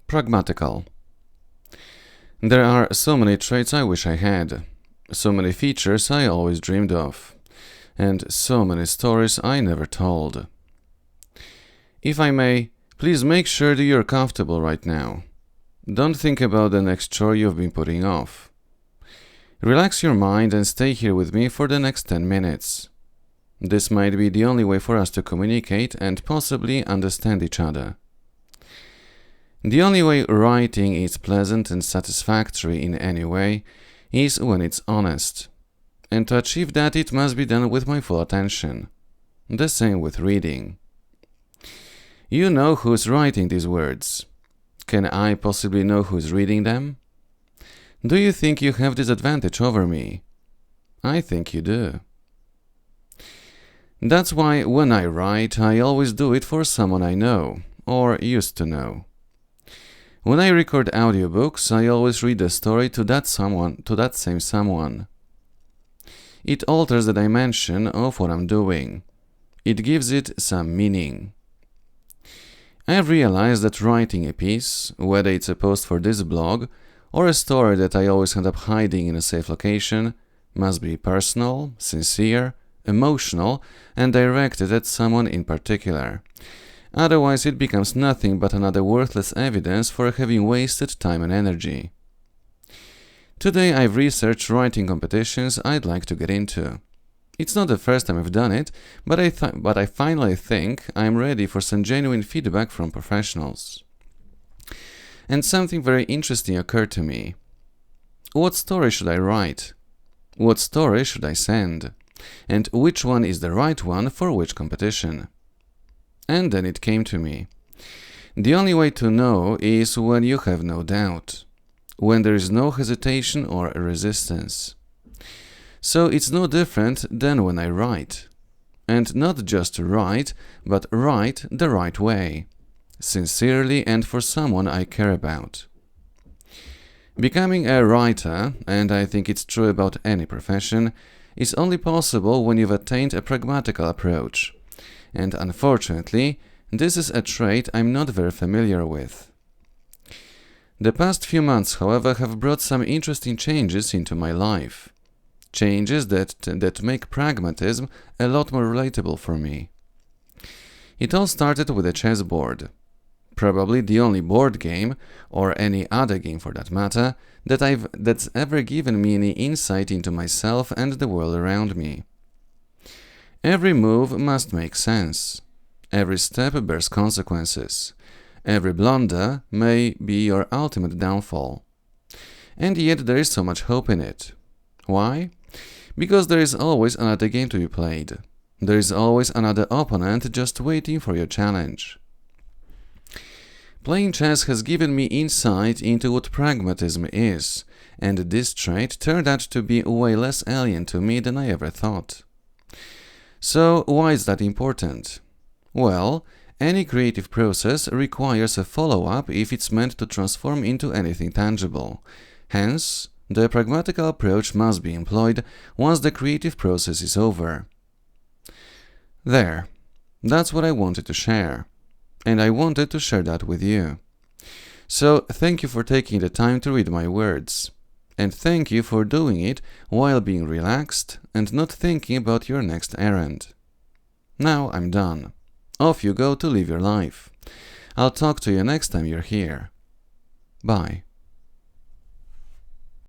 Pragmatical. There are so many traits I wish I had, so many features I always dreamed of, and so many stories I never told. If I may, please make sure that you're comfortable right now. Don't think about the next chore you've been putting off. Relax your mind and stay here with me for the next 10 minutes. This might be the only way for us to communicate and possibly understand each other. The only way writing is pleasant and satisfactory in any way is when it's honest. And to achieve that, it must be done with my full attention. The same with reading. You know who's writing these words. Can I possibly know who's reading them? Do you think you have this advantage over me? I think you do. That's why when I write, I always do it for someone I know, or used to know. When I record audiobooks, I always read the story to that same someone. It alters the dimension of what I'm doing. It gives it some meaning. I've realized that writing a piece, whether it's a post for this blog or a story that I always end up hiding in a safe location, must be personal, sincere, emotional, and directed at someone in particular. Otherwise, it becomes nothing but another worthless evidence for having wasted time and energy. Today I've researched writing competitions I'd like to get into. It's not the first time I've done it, but I finally think I'm ready for some genuine feedback from professionals. And something very interesting occurred to me. What story should I write? What story should I send? And which one is the right one for which competition? And then it came to me. The only way to know is when you have no doubt, when there is no hesitation or resistance. So it's no different than when I write. And not just write, but write the right way, sincerely and for someone I care about. Becoming a writer, and I think it's true about any profession, is only possible when you've attained a pragmatical approach. And unfortunately, this is a trait I'm not very familiar with. The past few months, however, have brought some interesting changes into my life. Changes that make pragmatism a lot more relatable for me. It all started with a chessboard. Probably the only board game, or any other game for that matter, that's ever given me any insight into myself and the world around me. Every move must make sense. Every step bears consequences. Every blunder may be your ultimate downfall. And yet there is so much hope in it. Why? Because there is always another game to be played. There is always another opponent just waiting for your challenge. Playing chess has given me insight into what pragmatism is, and this trait turned out to be way less alien to me than I ever thought. So why is that important? Well, any creative process requires a follow-up if it's meant to transform into anything tangible. Hence, the pragmatical approach must be employed once the creative process is over. There. That's what I wanted to share. And I wanted to share that with you. So thank you for taking the time to read my words. And thank you for doing it while being relaxed and not thinking about your next errand. Now I'm done. Off you go to live your life. I'll talk to you next time you're here. Bye.